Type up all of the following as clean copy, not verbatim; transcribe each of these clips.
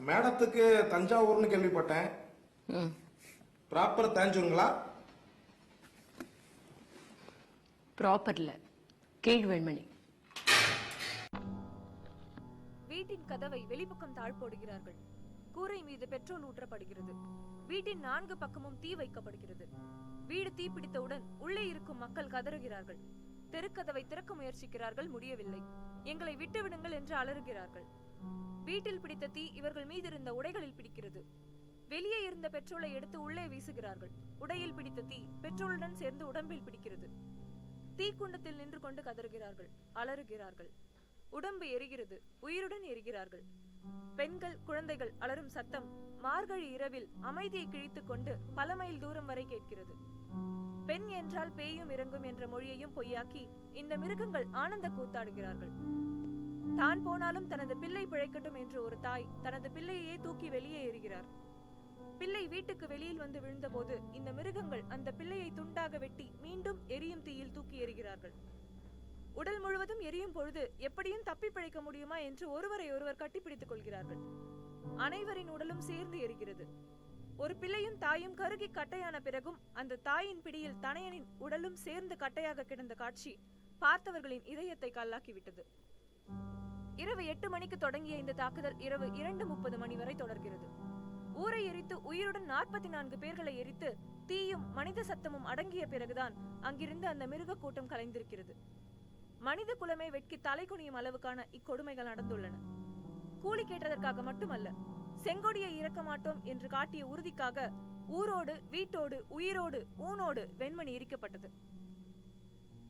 மேடத்துக்கு தஞ்சாவூர்னு கேள்விப்பட்டேன். ப்ராப்பர் தஞ்சாவூருங்களா? ப்ராப்பர்ல கீழ்வெண்மணி. வீட்டின் கதவை வெளிப்பக்கம் தாழ்போடுகிறார்கள். கூரை மீது பெட்ரோல் ஊற்றப்படுகிறது. வீட்டின் 4 பக்கமும் தீ வைக்கப்படுகிறது. வீடு தீப்பிடித்தவுடன் உள்ளே இருக்கும் மக்கள் கதறுகிறார்கள். தெருக்கதவை திறக்க முயற்சிக்கிறார்கள், முடியவில்லை. எங்களை விட்டுவிடுங்கள் என்று அலறுகிறார்கள். வீட்டில் பிடித்த தீ இவர்கள் மீது இருந்த உடைகளில் பிடிக்கிறது. வெளியே இருந்த பெட்ரோலை எடுத்து உள்ளே வீசுகிறார்கள். உடையில் பிடித்த தீ பெட்ரோலுடன் சேர்ந்து உடம்பில் பிடிக்கிறது. தீக்குண்டத்தில் நின்று கொண்டு கதறுகிறார்கள், அலறுகிறார்கள். உடம்பு எரிகிறது, உயிருடன் எரிகிறார்கள். பெண்கள், குழந்தைகள் அலறும் சத்தம் மார்கழி இரவில் அமைதியை கிழித்துக் கொண்டு பல மைல் தூரம் வரை கேட்கிறது. பெண் என்றால் பேயும் இறங்கும் என்ற மொழியையும் பொய்யாக்கி இந்த மிருகங்கள் ஆனந்த கூத்தாடுகிறார்கள். தான் போனாலும் தனது பிள்ளை பிழைக்கட்டும் என்று ஒரு தாய் தனது பிள்ளையே தூக்கி வெளியே எறிகிறார். பிள்ளை வீட்டுக்கு வெளியில் வந்து விழுந்தபோது இந்த மிருகங்கள் அந்த பிள்ளையை துண்டாக வெட்டி மீண்டும் எரியும் தீயில் தூக்கி எறிகிறார்கள். உடல் முழுவதும் எரியும் பொழுது எப்படியும் தப்பி பிழைக்க முடியுமா என்று ஒருவரை ஒருவர் கட்டிப்பிடித்துக் கொள்கிறார்கள். அனைவரின் உடலும் சேர்ந்து எரிகிறது. ஒரு பிள்ளையும் தாயும் கருகி கட்டையான பிறகும் அந்த தாயின் பிடியில் தனையனின் உடலும் சேர்ந்து கட்டையாக கிடந்த காட்சி பார்த்தவர்களின் இதயத்தை கல்லாக்கிவிட்டது. இரவு 8 மணிக்கு தொடங்கிய இந்த தாக்குதல் இரவு 2:30 மணி வரை தொடர்கிறது. ஊரை எரித்து உயிருடன் 44 பேர்களை எரித்து தீயும் மனித சத்தமும் அடங்கிய பிறகுதான் அங்கிருந்து அந்த மிருக கூட்டம் கலைந்திருக்கிறது. மனித குலமே வெட்கி தலை குனியும் அளவுக்கான இக்கொடுமைகள் நடந்துள்ளன. கூலி கேட்டதற்காக மட்டுமல்ல, செங்கொடியை இறக்க மாட்டோம் என்று காட்டிய உறுதிக்காக ஊரோடு, வீட்டோடு, உயிரோடு, ஊனோடு வெண்மணி எரிக்கப்பட்டது.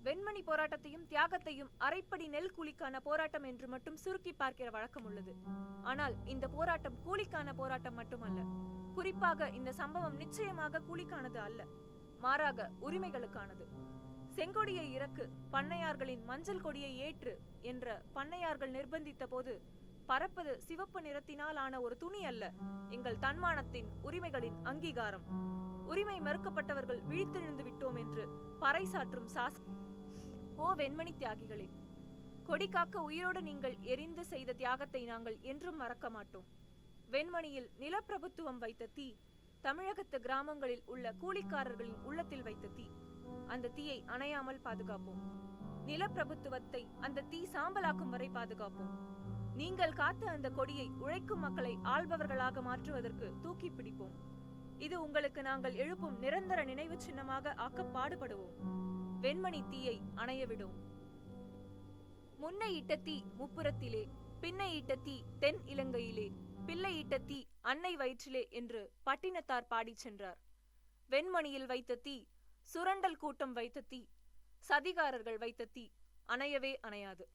வெண்மணி போராட்டத்தையும் தியாகத்தையும் அரைப்படி நெல் கூலிக்கான போராட்டம் என்று மட்டும் சுருக்கி பார்க்கிற வழக்கம் உள்ளது. ஆனால் இந்த போராட்டம் கூலிக்கான போராட்டம் மட்டுமல்ல. குறிப்பாக இந்த சம்பவம் நிச்சயமாக கூலிக்கானது அல்ல, மாறாக உரிமைகளுக்கானது. செங்கொடியை இறக்கு, பண்ணையார்களின் மஞ்சள் கொடியை ஏற்று என்ற பண்ணையார்கள் நிர்பந்தித்த போது பறப்பது சிவப்பு நிறத்தினால் ஆன ஒரு துணி அல்ல, எங்கள் தன்மானத்தின், உரிமைகளின் அங்கீகாரம். உரிமை மறுக்கப்பட்டவர்கள் விழித்தெழுந்து விட்டோம் என்று பறைசாற்றும் ஓ வெண்மணி தியாகிகளே, கொடி காக்க உயிரோடு நீங்கள் எரிந்து செய்த தியாகத்தை நாங்கள் என்றும் மறக்க மாட்டோம். வெண்மணியில் நிலப்பிரபுத்துவம் வைத்த தீ தமிழகத்து கிராமங்களில் உள்ள கூலிக்காரர்களின் உள்ளத்தில் வைத்த தீ. அந்த தீயை அணையாமல் பாதுகாப்போம். நிலப்பிரபுத்துவத்தை அந்த தீ சாம்பலாக்கும் வரை பாதுகாப்போம். நீங்கள் காத்த அந்த கொடியை உழைக்கும் மக்களை ஆள்பவர்களாக மாற்றுவதற்கு தூக்கி பிடிப்போம். இது உங்களுக்கு நாங்கள் எழுப்பும் நிரந்தர நினைவு சின்னமாக ஆக்க பாடுபடுவோம். வெண்மணி தீயை அணைய விடும். முன்னை இட்ட தீ முப்புறத்திலே, பின்னை இட்ட தீ தென் இலங்கையிலே, பிள்ளை இட்ட தீ அன்னை வயிற்றிலே என்று பட்டினத்தார் பாடி சென்றார். வெண்மணியில் வைத்த தீ, சுரண்டல் கூட்டம் வைத்த தீ, சதிகாரர்கள் வைத்த தீ அணையவே அணையாது.